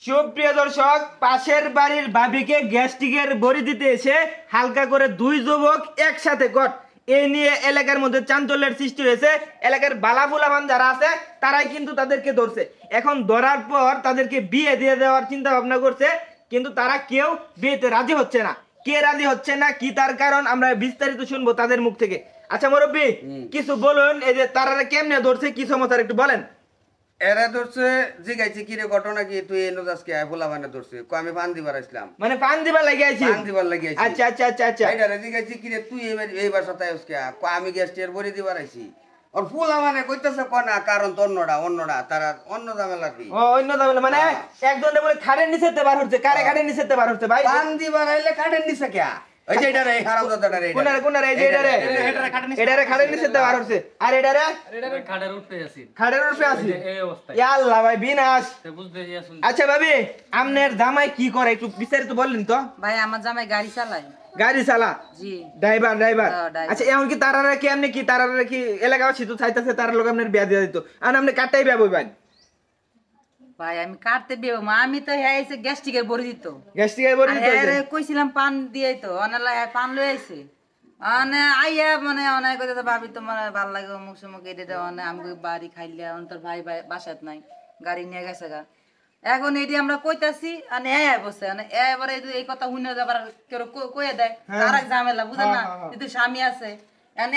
সুপ্রিয় দর্শক, পাশের বাড়ির ভাবিকে গ্যাস্ট্রিকের বড়ি দিতে এসে হালকা করে দুই যুবক একসাথে কট এই নিয়ে এলাকার মধ্যে চাঞ্চল্যের সৃষ্টি হয়েছে। এলাকার বালাফুলামান যারা আছে তারাই কিন্তু তাদেরকে ধরছে। এখন ধরার পর তাদেরকে বিয়ে দিয়ে দেওয়ার চিন্তা ভাবনা করছে, কিন্তু তারা কেউ বিয়েতে রাজি হচ্ছে না। কে রাজি হচ্ছে না, কি তার কারণ আমরা বিস্তারিত শুনবো তাদের মুখ থেকে। আচ্ছা মুরব্বী, কিছু বলুন, এই যে তারা কেমনে ধরছে, কি সমস্যা একটু বলেন। এরা ধরছে জিগাইছে কি রে ঘটনা কি, তুই এনো আজকে ফুলা বানা ধরছে কো আমি পান দিবার আসলাম, মানে পান দিবার লাগি আইছি, পান দিবার লাগি আইছি। আচ্ছা আচ্ছা আচ্ছা আচ্ছা, এইটা রে জিগাইছে কি রে তুই এই বাসাতে আজকে কো আমি গেস্টের বড়ি দিবার আইছি। আর ফুলা মানে কইতাছে কো না কারণ তো অন্যরা তারা অন্য ঝামেলা কি। ও অন্য ঝামেলা মানে একজনে বলে খাড়ের নিচেতে বার হচ্ছে, কারে খাড়ের নিচেতে বার হচ্ছে ভাই? পান দিবার আইলে কাটেন নিছে কে? ওই যে এটা রে হারামজাদা রে, কোনারে এই যে এটা রে খাড়ের নিচেতে বার হচ্ছে, আর এটা রে খাড়ের উপরে আছি, খাড়ের উপরে আছি। এই অবস্থায় ইয়া আল্লাহ ভাই বিনাশ। বুঝতেছি আসলে। আচ্ছা ভাবি, আমনের জামাই কি করে একটু বিস্তারিত বললেন তো? ভাই আমার জামাই গাড়ি চালায়। গাড়ি চালা? জি, ড্রাইভার। driver। আচ্ছা এমন কি তারারে কি আপনি কি তারারে কি এলাকাবাসী তো চাইতাছে তার লোক আপনার বিয়া দিয়ে দিত, আর আপনি কাটাই বিয়া বইবেন? ভাই আমি কাটতে বিয়ে মা, আমি তো হ্যাঁ এসে গ্যাস্ট্রিকের বড়ি দিত। গ্যাস্ট্রিকের বড়ি দিত? হ্যাঁ কইছিলাম পান দিয়ে তো অনেলা পান লই আইছে, মানে আইয়া মানে অনেক কইতে ভাবি তোমার ভালো লাগে মুখ মুখ এটা অনেক আমি বাড়ি খাইলে তোর ভাই বাসাত নাই, গাড়ি নিয়ে গেছে গা। এখন এটি আমরা কইতাছি মানে বসে মানে এবারে এই কথা শুনে যাবার কেউ কয়ে দেয় আর এক ঝামেলা, বুঝেন না? কিন্তু স্বামী আছে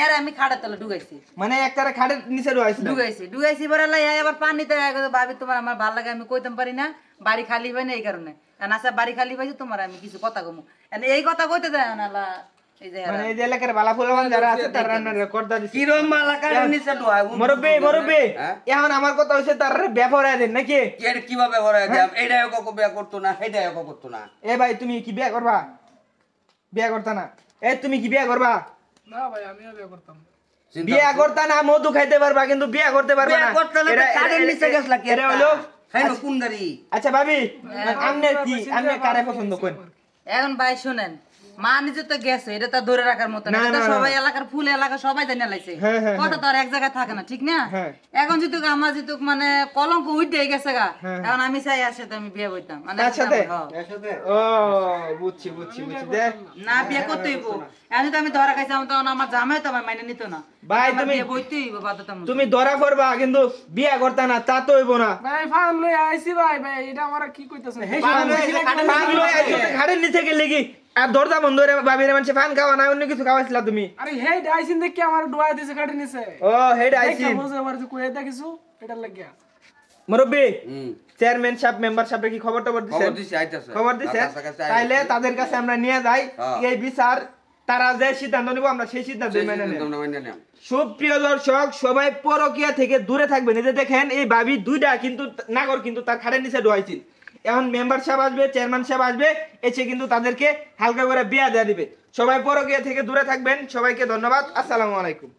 এর আমি খাড়ের তলে ঢুকাইছি, মানে একটারে খাড়ের নিচে ঢুকাইছি বলে এবার পানিতে ভাবি তোমার আমার ভালো লাগে আমি কইতাম পারি না, বাড়ি খালি পাই না এই কারণে। আচ্ছা বাড়ি খালি পাইছি তোমার আমি কিছু কথা কমু, এই কথা কইতে যায় না। এই যে মানে এই যে এলাকার বালাফুলামান যারা আছে তারা রেকর্ড দিছে কি রকম মালা কাটেন নিছে ডুয়া। মুরব্বি এখন আমার কথা হইছে তার ব্যবহার দেন নাকি? এর কিভাবে ভরা দেব? এইটা एको বিয়া করতো না, এইটা एको করতো না। এ ভাই তুমি কি বিয়া করবা? বিয়া করতা না? এ তুমি কি বিয়া করবা? না ভাই আমিও বিয়ে করতাম। বিয়া করতা না, মধু খাইতে পারবা কিন্তু বিয়া করতে পারবা না। বিয়া করতে হলে কাটেন নিছে গেছলা কি? এটা হলো খাইনো কোন গাড়ি? আচ্ছা ভাবি, আমনে কারে পছন্দ করেন? এখন ভাই শুনেন, মা নিজে তো গেছে, এটা তো ধরে রাখার মতো না, এটা সবাই এলাকার ফুল এলাকা সবাই জানিয়ে লাইছে, কথা তো আর এক জায়গায় থাকে না, ঠিক না? এখন যেহেতু আমার যেহেতু মানে কলঙ্ক উঠে গেছে গা, এখন আমি চাই আসে আমি বিয়ে বইতাম মানে একসাথে। ও বুঝছি না বিয়ে করতে হইব। এখন তো আমি ধরা খাইছি, আমার জামাই তো আমার মাইনে নিত না ভাই। তুমি বিয়ে বইতে হইব বাধ্যতামূলক। তুমি ধরা করবা কিন্তু বিয়া করতা না, তা তো হইব না ভাই ফান লই আইছি ভাই, এটা আমরা কি কইতাছেন? ঘাড়ের নিচে গেলে কি আর দরজা বন্ধ রে ভাবিরে মানুষ ফান খাওয়া না অন্য কিছু খাওয়াইছিলা তুমি? আরে হেই আইছিন দেখি আমার ডুয়া দিছে কাটি নিছে। ও হেড আইছিন বুঝে আমার যে কইতা কিছু এটা লাগিয়া। মুরব্বি চেয়ারম্যান সাহেব মেম্বার সাহেব কি খবর দিছেন? খবর দিছি আইতাছে। খবর দিছেন? তাইলে তাদের কাছে আমরা নিয়ে যাই এই বিচার, তারা যে সিদ্ধান্ত নিব আমরা সেই সিদ্ধান্ত মেনে নেব। সুপ্রিয় দর্শক, সবাই পরকীয়া থেকে দূরে থাকবেন। এই যে দেখেন এই ভাবি দুইটা কিন্তু নাগর কিন্তু তার খাড়ের নিচে ডুয়াইছিল। এখন মেম্বার সাহেব আসবে, চেয়ারম্যান সাহেব আসবে, এসে কিন্তু তাদেরকে হালকা করে বিয়া দেয়া দিবে। সবাই পরকীয়া থেকে দূরে থাকবেন। সবাইকে ধন্যবাদ। আসসালামু আলাইকুম।